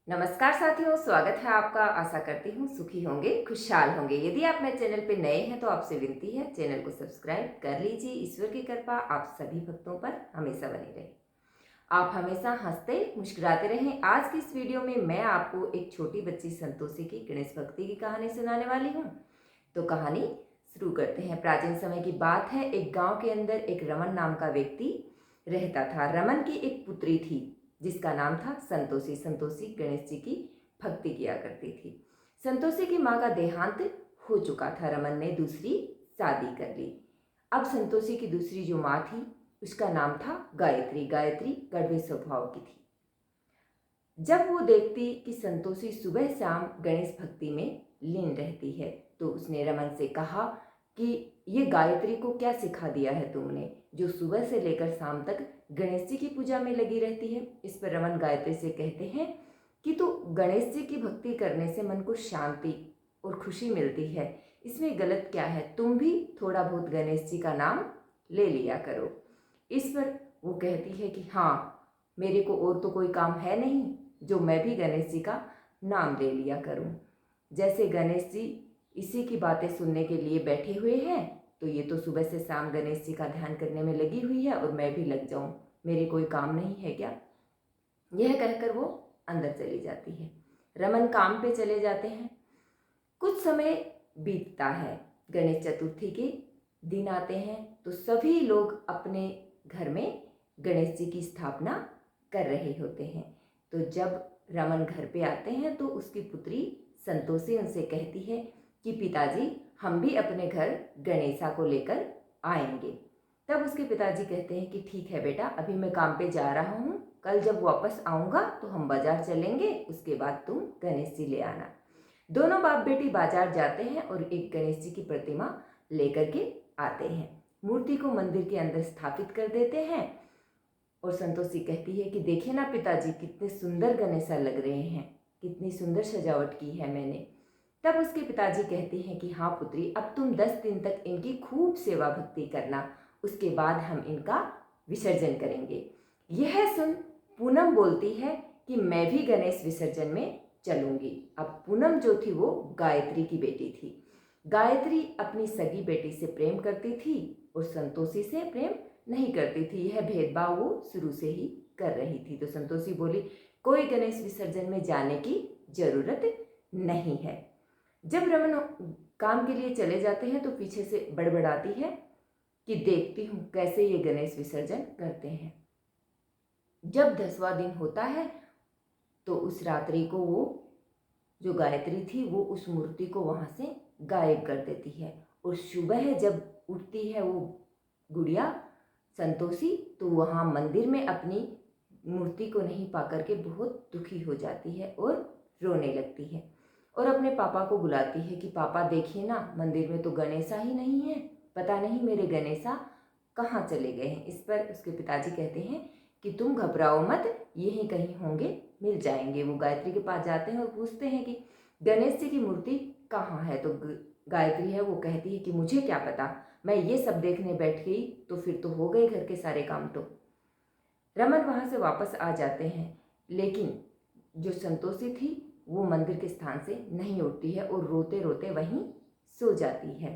नमस्कार साथियों, स्वागत है आपका। आशा करती हूँ सुखी होंगे, खुशहाल होंगे। यदि आप मेरे चैनल पे नए हैं तो आपसे विनती है, चैनल को सब्सक्राइब कर लीजिए। ईश्वर की कृपा आप सभी भक्तों पर हमेशा बनी रहे, आप हमेशा हंसते मुस्कुराते रहें। आज की इस वीडियो में मैं आपको एक छोटी बच्ची संतोषी की गणेश भक्ति की कहानी सुनाने वाली हूँ। तो कहानी शुरू करते हैं। प्राचीन समय की बात है। एक गाँव के अंदर एक रमन नाम का व्यक्ति रहता था। रमन की एक पुत्री थी जिसका नाम था संतोषी। संतोषी गणेश जी की भक्ति किया करती थी। संतोषी की माँ का देहांत हो चुका था। रमन ने दूसरी शादी कर ली। अब संतोषी की दूसरी जो माँ थी उसका नाम था गायत्री। गायत्री कड़वे स्वभाव की थी। जब वो देखती कि संतोषी सुबह शाम गणेश भक्ति में लीन रहती है तो उसने रमन से कहा कि ये गायत्री को क्या सिखा दिया है तुमने, जो सुबह से लेकर शाम तक गणेश जी की पूजा में लगी रहती है। इस पर रमन गायत्री से कहते हैं कि तो गणेश जी की भक्ति करने से मन को शांति और खुशी मिलती है, इसमें गलत क्या है। तुम भी थोड़ा बहुत गणेश जी का नाम ले लिया करो। इस पर वो कहती है कि हाँ, मेरे को और तो कोई काम है नहीं जो मैं भी गणेश जी का नाम ले लिया करूं। जैसे गणेश जी इसी की बातें सुनने के लिए बैठे हुए हैं तो ये तो सुबह से शाम गणेश जी का ध्यान करने में लगी हुई है और मैं भी लग जाऊं, मेरे कोई काम नहीं है क्या। यह कहकर वो अंदर चली जाती है। रमन काम पे चले जाते हैं। कुछ समय बीतता है। गणेश चतुर्थी के दिन आते हैं तो सभी लोग अपने घर में गणेश जी की स्थापना कर रहे होते हैं। तो जब रमन घर पे आते हैं तो उसकी पुत्री संतोषी उनसे कहती है कि पिताजी, हम भी अपने घर गणेशा को लेकर आएंगे। तब उसके पिताजी कहते हैं कि ठीक है बेटा, अभी मैं काम पे जा रहा हूँ, कल जब वापस आऊँगा तो हम बाजार चलेंगे, उसके बाद तुम गणेश जी ले आना। दोनों बाप बेटी बाजार जाते हैं और एक गणेश जी की प्रतिमा लेकर के आते हैं। मूर्ति को मंदिर के अंदर स्थापित कर देते हैं और संतोषी कहती है कि देखिए ना पिताजी, कितने सुंदर गणेशा लग रहे हैं, कितनी सुंदर सजावट की है मैंने। तब उसके पिताजी कहते हैं कि हाँ पुत्री, अब तुम 10 दिन तक इनकी खूब सेवा भक्ति करना, उसके बाद हम इनका विसर्जन करेंगे। यह सुन पूनम बोलती है कि मैं भी गणेश विसर्जन में चलूंगी। अब पूनम जो थी वो गायत्री की बेटी थी। गायत्री अपनी सगी बेटी से प्रेम करती थी और संतोषी से प्रेम नहीं करती थी। यह भेदभाव वो शुरू से ही कर रही थी। तो संतोषी बोली, कोई गणेश विसर्जन में जाने की जरूरत नहीं है। जब रमन काम के लिए चले जाते हैं तो पीछे से बड़बड़ाती है कि देखती हूँ कैसे ये गणेश विसर्जन करते हैं। जब 10वां दिन होता है तो उस रात्रि को वो जो गायत्री थी वो उस मूर्ति को वहाँ से गायब कर देती है और सुबह जब उठती है वो गुड़िया संतोषी तो वहाँ मंदिर में अपनी मूर्ति को नहीं पाकर के बहुत दुखी हो जाती है और रोने लगती है और अपने पापा को बुलाती है कि पापा देखिए ना, मंदिर में तो गणेशा ही नहीं है, पता नहीं मेरे गणेशा कहाँ चले गए हैं। इस पर उसके पिताजी कहते हैं कि तुम घबराओ मत, यहीं कहीं होंगे, मिल जाएंगे। वो गायत्री के पास जाते हैं और पूछते हैं कि गणेश जी की मूर्ति कहाँ है। तो गायत्री है वो कहती है कि मुझे क्या पता, मैं ये सब देखने बैठ गई तो फिर तो हो गए घर के सारे काम। तो रमन वहाँ से वापस आ जाते हैं, लेकिन जो संतोषी थी वो मंदिर के स्थान से नहीं उठती है और रोते रोते वहीं सो जाती है।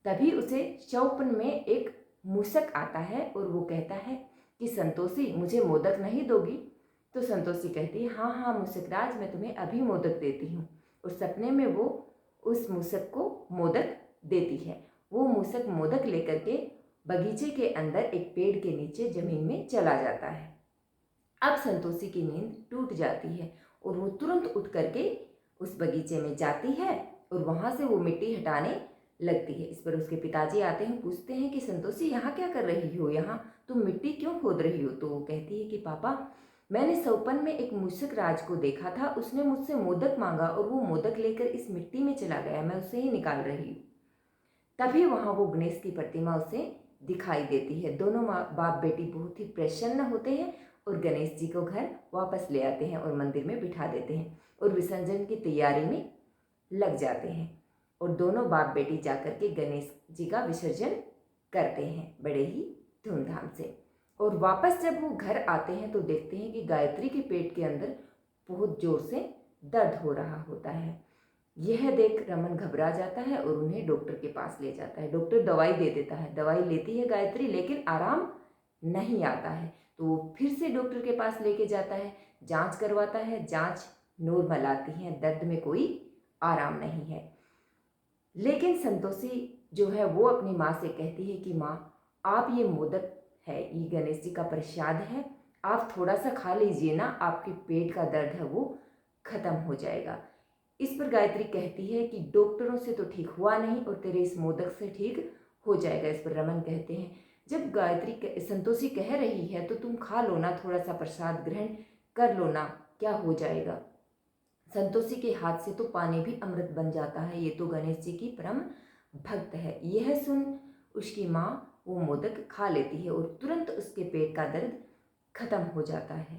तभी उसे स्वप्न में एक मूषक आता है और वो कहता है कि संतोषी, मुझे मोदक नहीं दोगी। तो संतोषी कहती है हाँ हाँ मूषक राज, मैं तुम्हें अभी मोदक देती हूँ। और सपने में वो उस मूषक को मोदक देती है। वो मूषक मोदक लेकर के बगीचे के अंदर एक पेड़ के नीचे जमीन में चला जाता है। अब संतोषी की नींद टूट जाती है और वो तुरंत उठ करके उस बगीचे में जाती है और वहाँ से वो मिट्टी हटाने लगती है। इस पर उसके पिताजी आते हैं, पूछते हैं कि संतोषी यहाँ क्या कर रही हो, यहाँ तुम मिट्टी क्यों खोद रही हो। तो वो कहती है कि पापा, मैंने सपन में एक मूषक राज को देखा था, उसने मुझसे मोदक मांगा और वो मोदक लेकर इस मिट्टी में चला गया, मैं उसे ही निकाल रही हूँ। तभी वहाँ वो गणेश की प्रतिमा उसे दिखाई देती है। दोनों बाप बेटी बहुत ही प्रसन्न होते हैं और गणेश जी को घर वापस ले आते हैं और मंदिर में बिठा देते हैं और विसर्जन की तैयारी में लग जाते हैं। और दोनों बाप बेटी जाकर के गणेश जी का विसर्जन करते हैं बड़े ही धूमधाम से। और वापस जब वो घर आते हैं तो देखते हैं कि गायत्री के पेट के अंदर बहुत ज़ोर से दर्द हो रहा होता है। यह देख रमन घबरा जाता है और उन्हें डॉक्टर के पास ले जाता है। डॉक्टर दवाई दे देता है, दवाई लेती है गायत्री, लेकिन आराम नहीं आता है। तो वो फिर से डॉक्टर के पास लेके जाता है, जांच करवाता है, जांच नॉर्मल आती है, दर्द में कोई आराम नहीं है। लेकिन संतोषी जो है वो अपनी माँ से कहती है कि माँ, आप ये मोदक है, ये गणेश जी का प्रसाद है, आप थोड़ा सा खा लीजिए ना, आपके पेट का दर्द है वो खत्म हो जाएगा। इस पर गायत्री कहती है कि डॉक्टरों से तो ठीक हुआ नहीं और तेरे इस मोदक से ठीक हो जाएगा। इस पर रमन कहते हैं, जब गायत्री संतोषी कह रही है तो तुम खा लो ना, थोड़ा सा प्रसाद ग्रहण कर लो ना, क्या हो जाएगा। संतोषी के हाथ से तो पानी भी अमृत बन जाता है, ये तो गणेश जी की परम भक्त है। यह सुन उसकी माँ वो मोदक खा लेती है और तुरंत उसके पेट का दर्द खत्म हो जाता है।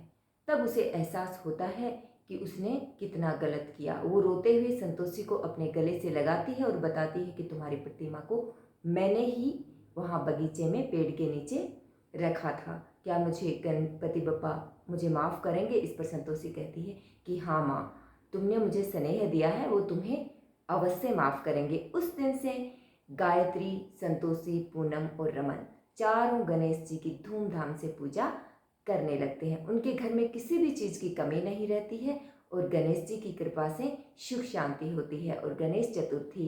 तब उसे एहसास होता है कि उसने कितना गलत किया। वो रोते हुए संतोषी को अपने गले से लगाती है और बताती है कि तुम्हारी प्रतिमा को मैंने ही वहाँ बगीचे में पेड़ के नीचे रखा था, क्या मुझे गणपति बप्पा मुझे माफ़ करेंगे। इस पर संतोषी कहती है कि हाँ माँ, तुमने मुझे स्नेह दिया है, वो तुम्हें अवश्य माफ़ करेंगे। उस दिन से गायत्री, संतोषी, पूनम और रमन चारों गणेश जी की धूमधाम से पूजा करने लगते हैं। उनके घर में किसी भी चीज़ की कमी नहीं रहती है और गणेश जी की कृपा से सुख शांति होती है। और गणेश चतुर्थी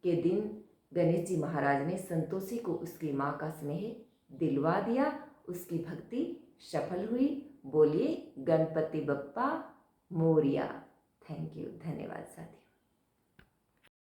के दिन गणेश जी महाराज ने संतोषी को उसकी माँ का स्नेह दिलवा दिया, उसकी भक्ति सफल हुई। बोलिए गणपति बप्पा मोरिया। थैंक यू, धन्यवाद साथी।